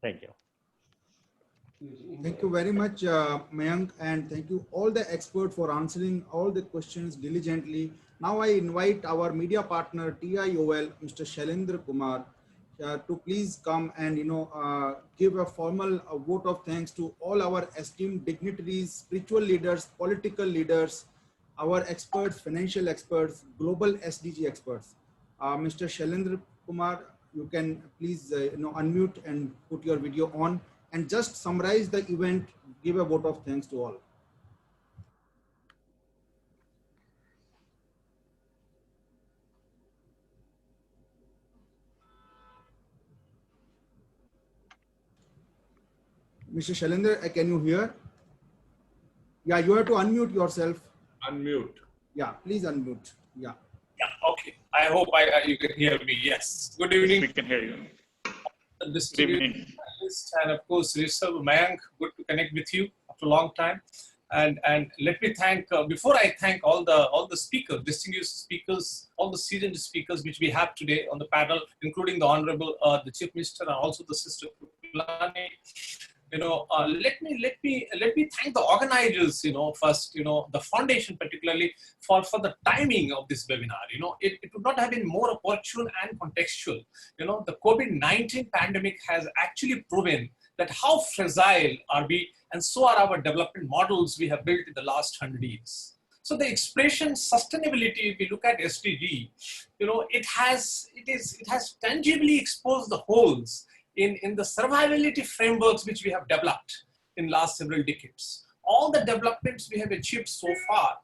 Thank you. Thank you very much, Mayank, and thank you all the experts for answering all the questions diligently. Now I invite our media partner TIOL, Mr. Shailendra Kumar, to please come and give a formal vote of thanks to all our esteemed dignitaries, spiritual leaders, political leaders, our experts, financial experts, global SDG experts. Mr. Shailendra Kumar, you can please unmute and put your video on and just summarize the event, give a vote of thanks to all. Mr. Shailendra, can you hear? Yeah, you have to unmute yourself. Unmute. Yeah, please unmute. Yeah. Yeah, okay. I hope you can hear me. Yes. Good evening. We can hear you. Good evening. And of course, Mayank, good to connect with you after a long time. And let me thank, before I thank all the speakers, distinguished speakers, all the seasoned speakers which we have today on the panel, including the Honorable the Chief Minister and also the Sister Kulani. Let me thank the organizers, first, the foundation particularly for the timing of this webinar. It would not have been more opportune and contextual. The COVID-19 pandemic has actually proven that how fragile are we, and so are our development models we have built in the last 100 years. So the expression sustainability, if we look at SDG, it has tangibly exposed the holes in the survivability frameworks which we have developed in last several decades. All the developments we have achieved so far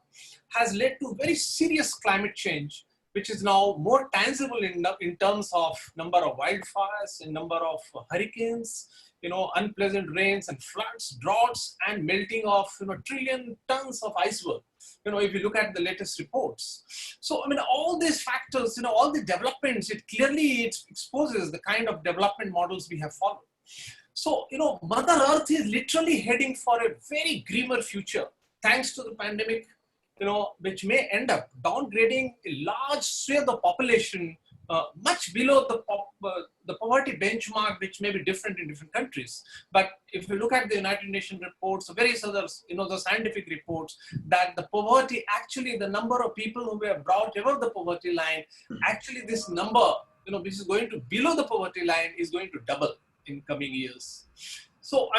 has led to very serious climate change, which is now more tangible in terms of number of wildfires, in number of hurricanes, unpleasant rains and floods, droughts, and melting of trillion tons of iceberg. If you look at the latest reports. So, all these factors, all the developments, it clearly exposes the kind of development models we have followed. So, Mother Earth is literally heading for a very grimmer future, thanks to the pandemic, which may end up downgrading a large swathe of the population much below the poverty benchmark, which may be different in different countries. But if you look at the United Nations reports, various others, the scientific reports, that the poverty, actually the number of people who were brought above the poverty line, actually this number, which is going to below the poverty line, is going to double in coming years. So,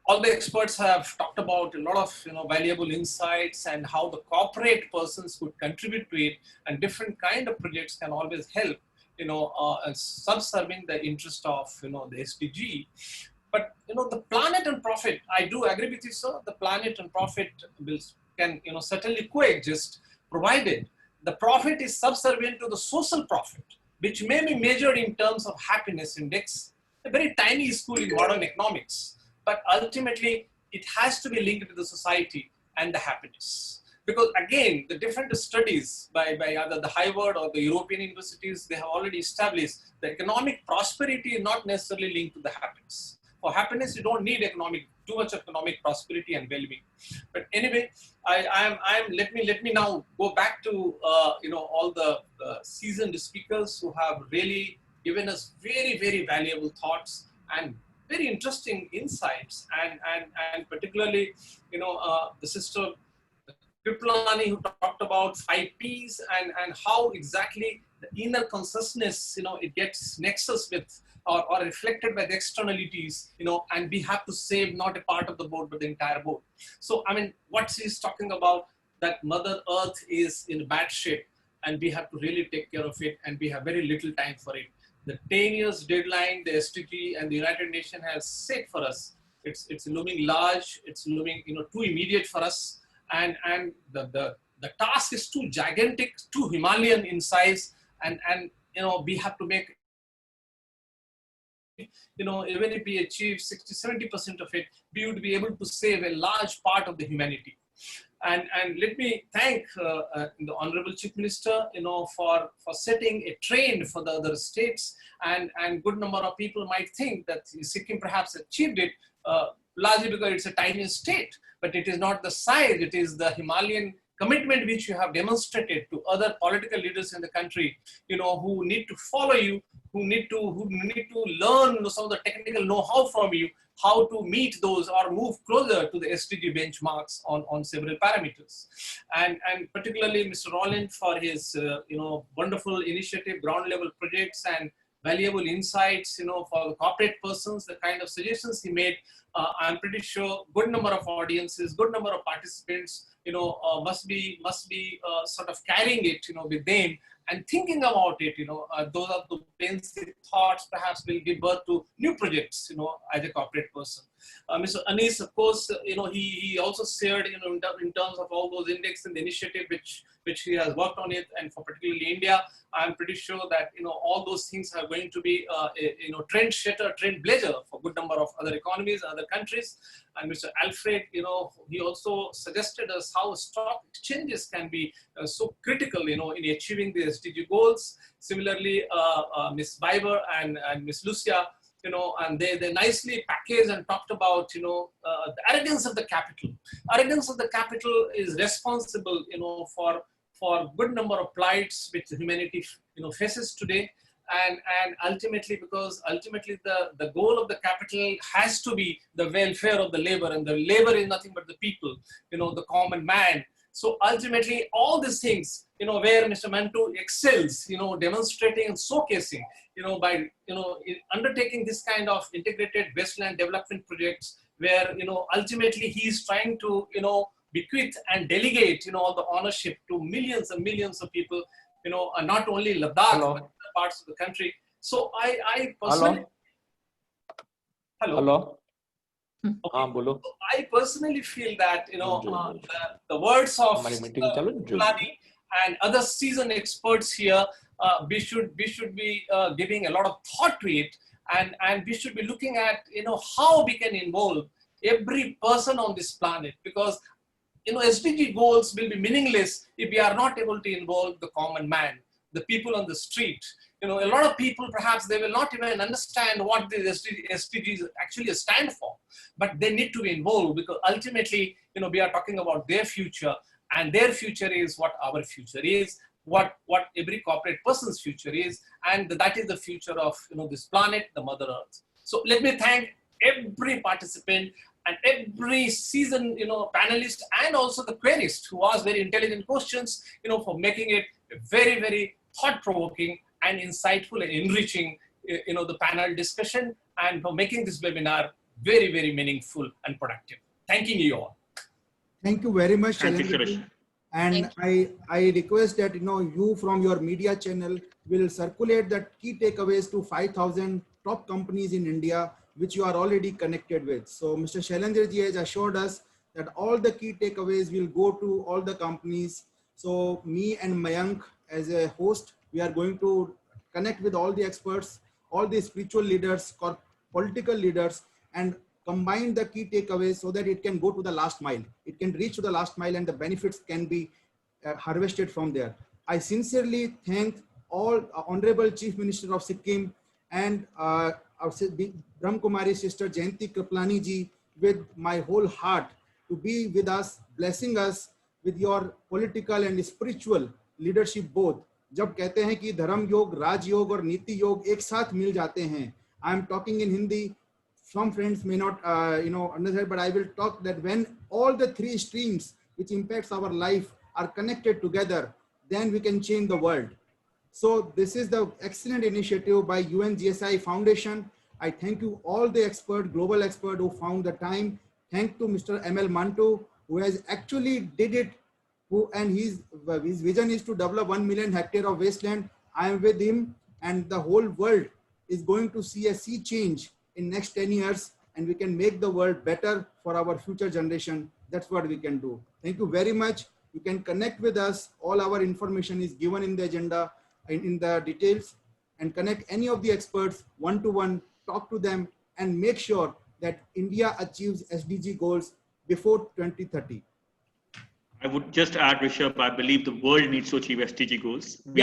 all the experts have talked about a lot of valuable insights and how the corporate persons could contribute to it, and different kind of projects can always help subserving the interest of the SDG. But the planet and profit, I do agree with you, sir. The planet and profit can certainly coexist, provided the profit is subservient to the social profit, which may be measured in terms of happiness index, a very tiny school in modern economics. But ultimately, it has to be linked to the society and the happiness. Because again, the different studies by either the Harvard or the European universities, they have already established that economic prosperity is not necessarily linked to the happiness. For happiness, you don't need too much economic prosperity and well-being. But anyway, let me now go back to all the seasoned speakers who have really given us very, very valuable thoughts and very interesting insights, and particularly, the sister Kripalani, who talked about 5 Ps and how exactly the inner consciousness, it gets nexus with or reflected by the externalities, and we have to save not a part of the boat, but the entire boat. So, what she's talking about, that Mother Earth is in bad shape, and we have to really take care of it, and we have very little time for it. The 10 years deadline, the SDG and the United Nations has set for us, it's looming large, it's looming too immediate for us, and the task is too gigantic, too Himalayan in size, and we have to make, even if we achieve 60-70% of it, we would be able to save a large part of the humanity. And let me thank the Honorable Chief Minister, for setting a trend for the other states, and good number of people might think that Sikkim perhaps achieved it largely because it's a tiny state, but it is not the size, it is the Himalayan commitment which you have demonstrated to other political leaders in the country, who need to follow you, who need to learn some of the technical know-how from you, how to meet those or move closer to the SDG benchmarks on several parameters. And particularly Mr. Roland for his, wonderful initiative, ground level projects and valuable insights, for the corporate persons, the kind of suggestions he made. I'm pretty sure good number of audiences, good number of participants, must be sort of carrying it, with them and thinking about it. Those are the basic thoughts perhaps will give birth to new projects, as a corporate person. Mr. Anis, of course, he also shared, in terms of all those index and the initiative which he has worked on it, and for particularly India, I'm pretty sure that, all those things are going to be, trend setter, trend blazer for good number of other economies, other countries. And Mr. Alfred, he also suggested us how stock exchanges can be so critical, in achieving the SDG goals. Similarly, Ms. Biber and Ms. Lucia, and they nicely packaged and talked about, the arrogance of the capital. Arrogance of the capital is responsible, for good number of plights which humanity, faces today. And ultimately, because ultimately the goal of the capital has to be the welfare of the labor, and the labor is nothing but the people, the common man. So ultimately, all these things, where Mr. Mantu excels, demonstrating and showcasing, by, undertaking this kind of integrated wasteland development projects, where, ultimately he is trying to, bequeath and delegate, all the ownership to millions and millions of people, not only Ladakh, but other parts of the country. So I personally... Hello. Okay. So I personally feel that, the words of Kulani and other seasoned experts here, we should be giving a lot of thought to it, and we should be looking at, how we can involve every person on this planet, because SDG goals will be meaningless if we are not able to involve the common man, the people on the street. A lot of people, perhaps they will not even understand what the SDGs actually stand for, but they need to be involved, because ultimately, we are talking about their future, and their future is what our future is, what every corporate person's future is, and that is the future of, this planet, the Mother Earth. So let me thank every participant and every seasoned, panelist, and also the querist who asked very intelligent questions, for making it very, very thought-provoking and insightful and enriching, the panel discussion, and for making this webinar very, very meaningful and productive. Thanking you all. Thank you very much, Shailendra. And I request that, you from your media channel will circulate the key takeaways to 5,000 top companies in India, which you are already connected with. So Mr. Shailendra ji has assured us that all the key takeaways will go to all the companies. So me and Mayank as a host, we are going to connect with all the experts, all the spiritual leaders, political leaders, and combine the key takeaways so that it can go to the last mile. It can reach to the last mile, and the benefits can be harvested from there. I sincerely thank all Honorable Chief Minister of Sikkim and our Brahm Kumari sister Jayanti Kriplani ji with my whole heart to be with us, blessing us with your political and spiritual leadership both. जब कहते हैं कि धर्म योग, राज योग और नीति योग एक साथ मिल जाते हैं. I am talking in Hindi. Some friends may not, understand, but I will talk that when all the three streams which impacts our life are connected together, then we can change the world. So this is the excellent initiative by UNGSI Foundation. I thank you all the expert, global expert who found the time. Thank to Mr. ML Mantu, who has actually did it, and his vision is to develop 1 million hectare of wasteland. I am with him, and the whole world is going to see a sea change in next 10 years, and we can make the world better for our future generation. That's what we can do. Thank you very much. You can connect with us. All our information is given in the agenda, in the details, and connect any of the experts one-to-one, talk to them, and make sure that India achieves SDG goals before 2030. I would just add, Rishabh, I believe the world needs to achieve SDG goals. We